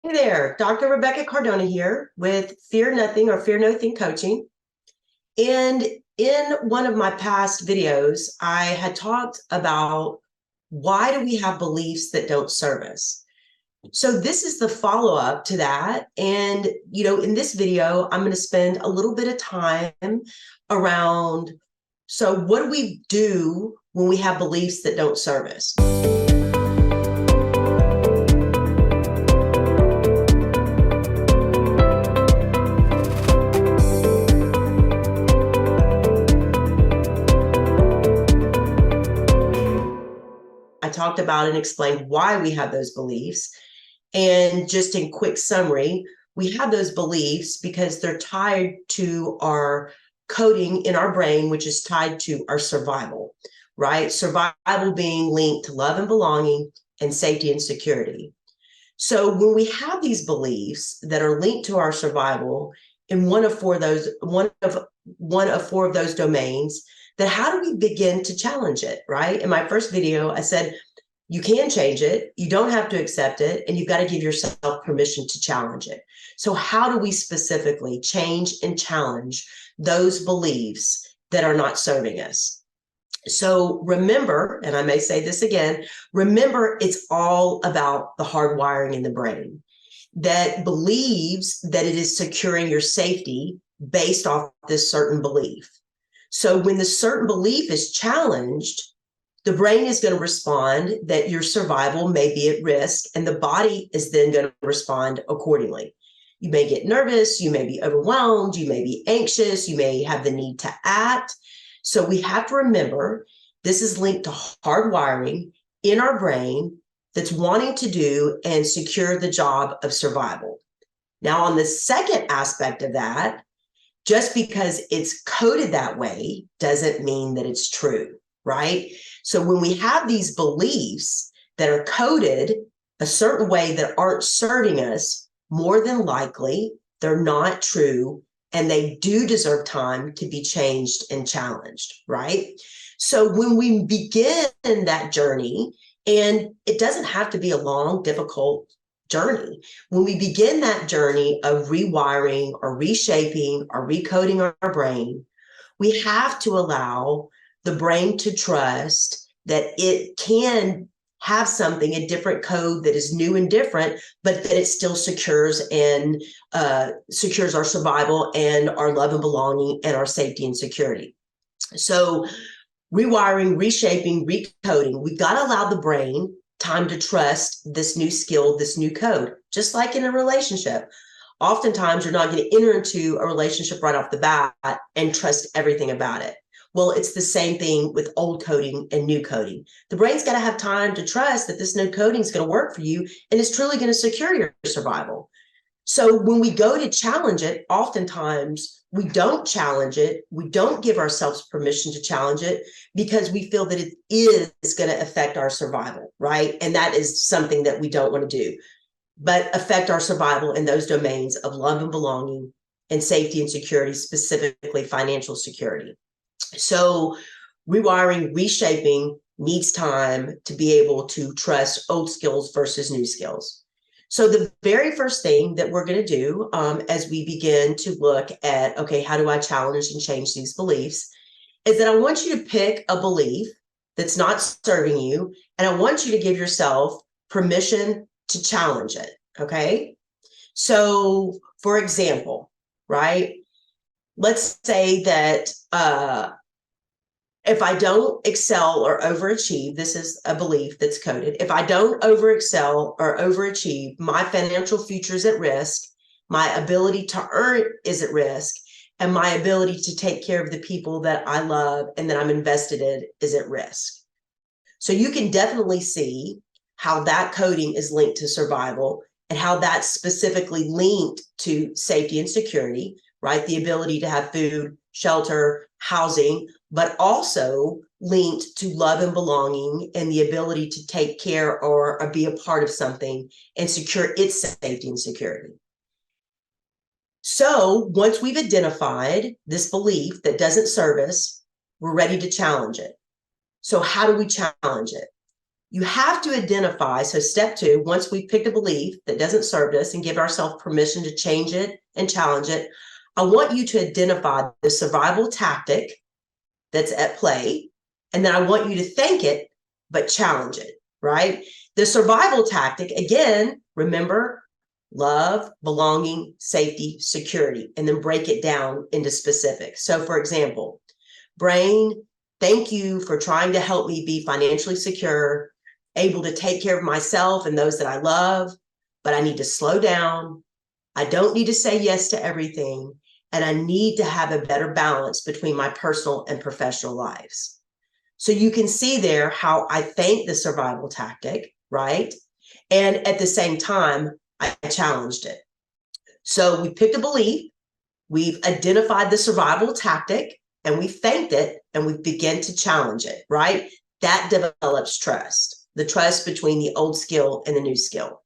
Hey there, Dr. Rebecca Cardona here with Fear Nothing or Fear Nothing Coaching. And in one of my past videos, I had talked about why do we have beliefs that don't serve us? So this is the follow-up to that. And, in this video, I'm going to spend a little bit of time around, so what do we do when we have beliefs that don't serve us? I talked about and explained why we have those beliefs. And just in quick summary, we have those beliefs because they're tied to our coding in our brain, which is tied to our survival, right? Survival being linked to love and belonging and safety and security. So when we have these beliefs that are linked to our survival in one of four of those domains, then how do we begin to challenge it, right? In my first video, I said, you can change it, you don't have to accept it, and you've got to give yourself permission to challenge it. So how do we specifically change and challenge those beliefs that are not serving us? So remember, and I may say this again, remember it's all about the hardwiring in the brain that believes that it is securing your safety based off this certain belief. So when the certain belief is challenged, the brain is going to respond that your survival may be at risk, and the body is then going to respond accordingly. You may get nervous, you may be overwhelmed, you may be anxious, you may have the need to act. So we have to remember this is linked to hardwiring in our brain that's wanting to do and secure the job of survival. Now, on the second aspect of that, just because it's coded that way doesn't mean that it's true, right? So when we have these beliefs that are coded a certain way that aren't serving us, more than likely, they're not true, and they do deserve time to be changed and challenged, right? So when we begin that journey, and it doesn't have to be a long, difficult journey. When we begin that journey of rewiring or reshaping or recoding our brain, we have to allow the brain to trust that it can have something, a different code that is new and different, but that it still secures and secures our survival and our love and belonging and our safety and security. So rewiring, reshaping, recoding, we've got to allow the brain time to trust this new skill, this new code, just like in a relationship. Oftentimes, you're not going to enter into a relationship right off the bat and trust everything about it. Well, it's the same thing with old coding and new coding. The brain's got to have time to trust that this new coding is going to work for you and is truly going to secure your survival. So when we go to challenge it, oftentimes we don't challenge it. We don't give ourselves permission to challenge it because we feel that it is going to affect our survival, right? And that is something that we don't want to do, but affect our survival in those domains of love and belonging and safety and security, specifically financial security. So rewiring, reshaping needs time to be able to trust old skills versus new skills. So the very first thing that we're going to do as we begin to look at, okay, how do I challenge and change these beliefs, is that I want you to pick a belief that's not serving you, and I want you to give yourself permission to challenge it, okay? So, for example, right, let's say that if I don't excel or overachieve, this is a belief that's coded. If I don't overexcel or overachieve, my financial future is at risk, my ability to earn is at risk, and my ability to take care of the people that I love and that I'm invested in is at risk. So you can definitely see how that coding is linked to survival and how that's specifically linked to safety and security, right? The ability to have food, shelter, housing, but also linked to love and belonging and the ability to take care or be a part of something and secure its safety and security. So once we've identified this belief that doesn't serve us, we're ready to challenge it. So how do we challenge it? You have to identify. So step 2, once we've picked a belief that doesn't serve us and give ourselves permission to change it and challenge it, I want you to identify the survival tactic that's at play. And then I want you to thank it, but challenge it, right? The survival tactic, again, remember, love, belonging, safety, security, and then break it down into specifics. So for example, brain, thank you for trying to help me be financially secure, able to take care of myself and those that I love, but I need to slow down. I don't need to say yes to everything. And I need to have a better balance between my personal and professional lives. So you can see there how I thank the survival tactic, right? And at the same time, I challenged it. So we picked a belief, we've identified the survival tactic, and we thanked it, and we begin to challenge it, right? That develops trust, the trust between the old skill and the new skill.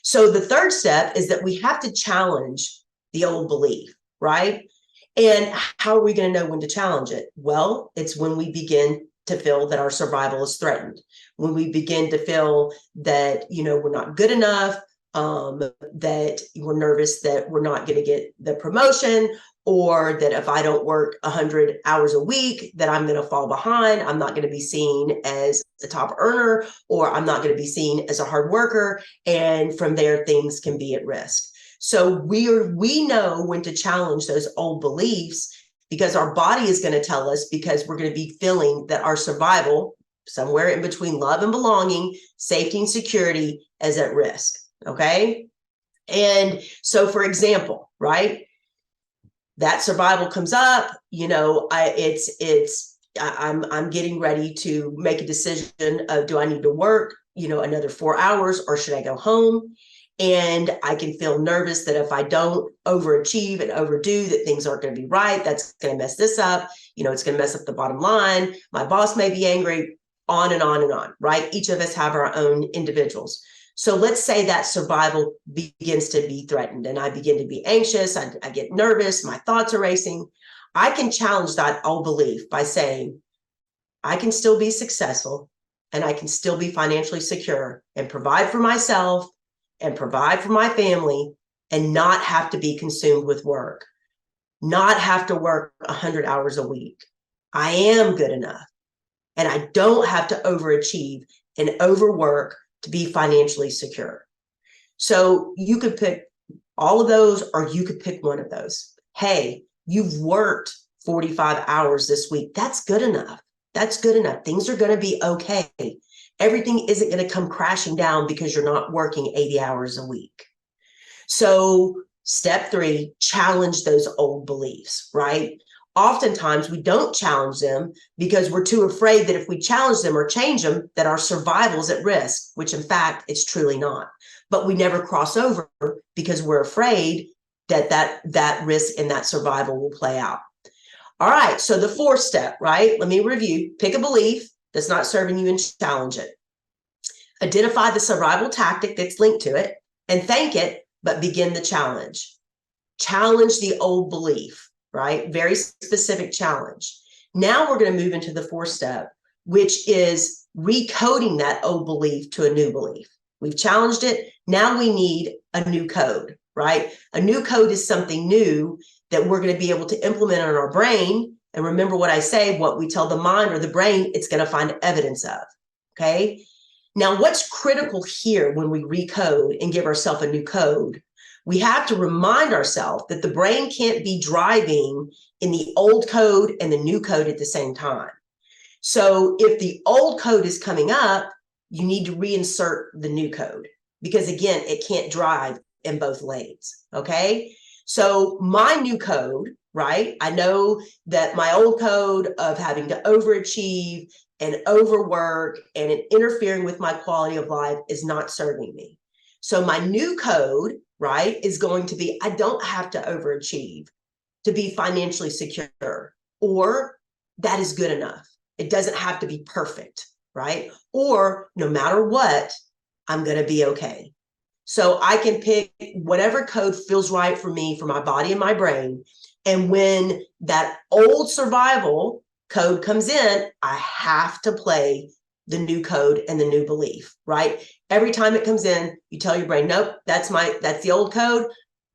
So the third step is that we have to challenge the old belief, right? And how are we going to know when to challenge it? Well, it's when we begin to feel that our survival is threatened, when we begin to feel that, we're not good enough, that we're nervous that we're not going to get the promotion, or that if I don't work 100 hours a week, that I'm going to fall behind. I'm not going to be seen as a top earner, or I'm not going to be seen as a hard worker. And from there, things can be at risk. So we know when to challenge those old beliefs, because our body is going to tell us, because we're going to be feeling that our survival, somewhere in between love and belonging, safety and security, is at risk. Okay. And so, for example, right, that survival comes up, I'm getting ready to make a decision of, do I need to work, another 4 hours, or should I go home? And I can feel nervous that if I don't overachieve and overdo, that things aren't going to be right. That's going to mess this up. It's going to mess up the bottom line. My boss may be angry, on and on and on, right? Each of us have our own individuals. So let's say that survival begins to be threatened, and I begin to be anxious. I get nervous. My thoughts are racing. I can challenge that old belief by saying, I can still be successful, and I can still be financially secure and provide for myself and provide for my family, and not have to be consumed with work, not have to work 100 hours a week. I am good enough, and I don't have to overachieve and overwork to be financially secure. So you could pick all of those, or you could pick one of those. Hey, you've worked 45 hours this week. That's good enough. That's good enough. Things are going to be okay. Everything isn't going to come crashing down because you're not working 80 hours a week. So step 3, challenge those old beliefs, right? Oftentimes we don't challenge them because we're too afraid that if we challenge them or change them, that our survival is at risk, which in fact, it's truly not. But we never cross over because we're afraid that that risk and that survival will play out. All right, so the 4th step, right? Let me review. Pick a belief that's not serving you and challenge it. Identify the survival tactic that's linked to it and thank it, but begin the challenge. Challenge the old belief, right? Very specific challenge. Now we're going to move into the 4th step, which is recoding that old belief to a new belief. We've challenged it. Now we need a new code, right? A new code is something new that we're going to be able to implement in our brain. And remember what I say, what we tell the mind or the brain, it's going to find evidence of, okay? Now, what's critical here when we recode and give ourselves a new code? We have to remind ourselves that the brain can't be driving in the old code and the new code at the same time. So if the old code is coming up, you need to reinsert the new code, because again, it can't drive in both lanes, okay? So my new code, right? I know that my old code of having to overachieve and overwork and interfering with my quality of life is not serving me. So my new code, right, is going to be, I don't have to overachieve to be financially secure, or that is good enough. It doesn't have to be perfect, right? Or no matter what, I'm going to be okay. So I can pick whatever code feels right for me, for my body and my brain. And when that old survival code comes in, I have to play the new code and the new belief, right? Every time it comes in, you tell your brain, nope, that's the old code.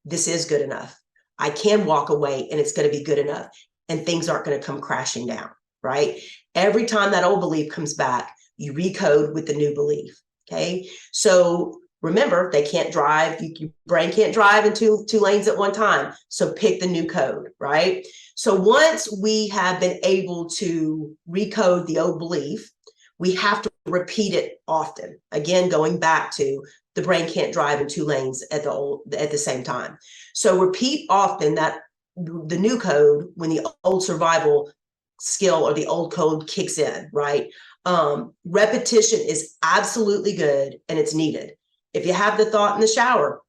This is good enough. I can walk away and it's going to be good enough, and things aren't going to come crashing down, right? Every time that old belief comes back, you recode with the new belief. Okay. So remember, they can't drive. Your brain can't drive in two lanes at one time. So pick the new code, right? So once we have been able to recode the old belief, we have to repeat it often. Again, going back to the brain can't drive in two lanes at the same time. So repeat often that the new code when the old survival skill or the old code kicks in, right? Repetition is absolutely good and it's needed. If you have the thought in the shower,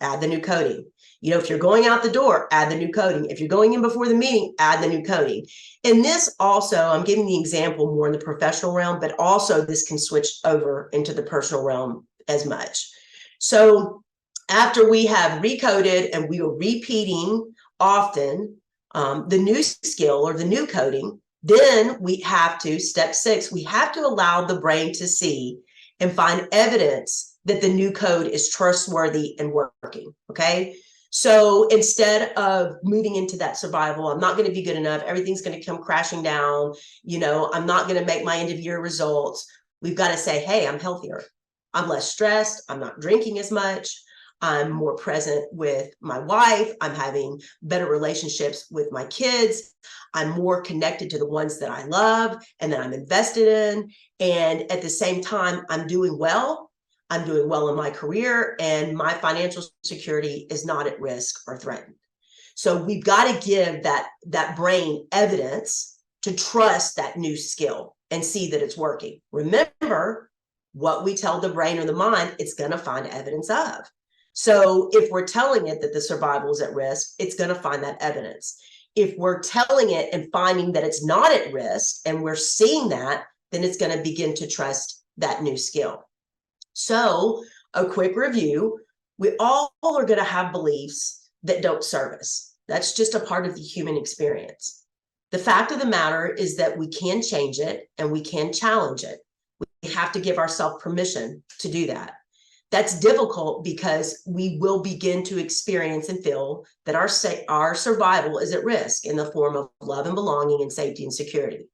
add the new coding. You know, if you're going out the door, add the new coding. If you're going in before the meeting, add the new coding. And this also, I'm giving the example more in the professional realm, but also this can switch over into the personal realm as much. So after we have recoded and we are repeating often the new skill or the new coding, then we have to, step 6, we have to allow the brain to see and find evidence that the new code is trustworthy and working, okay? So instead of moving into that survival, I'm not going to be good enough, everything's going to come crashing down, you know, I'm not going to make my end of year results, we've got to say, hey, I'm healthier, I'm less stressed, I'm not drinking as much, I'm more present with my wife, I'm having better relationships with my kids, I'm more connected to the ones that I love and that I'm invested in. And at the same time, I'm doing well in my career, and my financial security is not at risk or threatened. So we've got to give that brain evidence to trust that new skill and see that it's working. Remember, what we tell the brain or the mind, it's going to find evidence of. So if we're telling it that the survival is at risk, it's going to find that evidence. If we're telling it and finding that it's not at risk and we're seeing that, then it's going to begin to trust that new skill. So a quick review, we all are going to have beliefs that don't serve us. That's just a part of the human experience. The fact of the matter is that we can change it and we can challenge it. We have to give ourselves permission to do that. That's difficult because we will begin to experience and feel that our survival is at risk in the form of love and belonging and safety and security.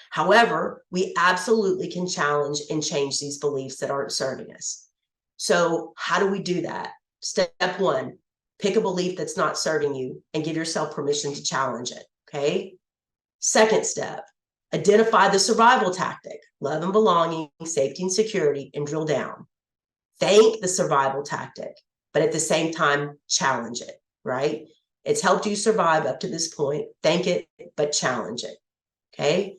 However, we absolutely can challenge and change these beliefs that aren't serving us. So how do we do that? Step 1, pick a belief that's not serving you and give yourself permission to challenge it, okay? Second step, identify the survival tactic, love and belonging, safety and security, and drill down. Thank the survival tactic, but at the same time, challenge it, right? It's helped you survive up to this point. Thank it, but challenge it, okay?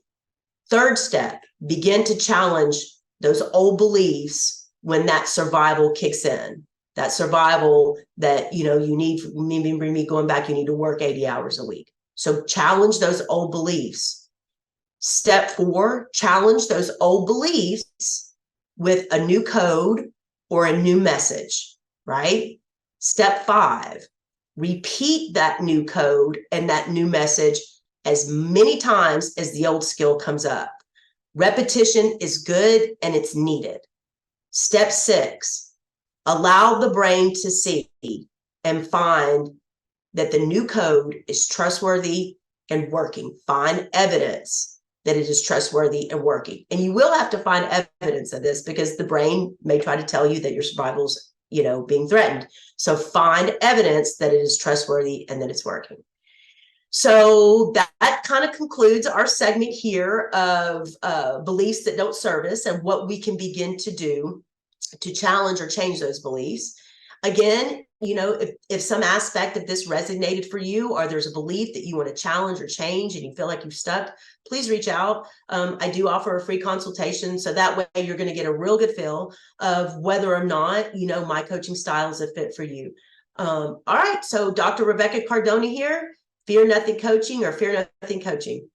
Third step, begin to challenge those old beliefs when that survival kicks in. That survival that, you know, you need, me going back, you need to work 80 hours a week. So challenge those old beliefs. Step 4, challenge those old beliefs with a new code or a new message, right? Step 5, repeat that new code and that new message as many times as the old skill comes up. Repetition is good and it's needed. Step 6, allow the brain to see and find that the new code is trustworthy and working. Find evidence that it is trustworthy and working. And you will have to find evidence of this because the brain may try to tell you that your survival's, you know, being threatened. So find evidence that it is trustworthy and that it's working. So that kind of concludes our segment here of beliefs that don't serve us and what we can begin to do to challenge or change those beliefs. Again, you know, if some aspect of this resonated for you, or there's a belief that you want to challenge or change and you feel like you've stuck, please reach out. I do offer a free consultation. So that way you're going to get a real good feel of whether or not, you know, my coaching style is a fit for you. All right. So Dr. Rebecca Cardona here, Fear Nothing Coaching or Fear Nothing Coaching.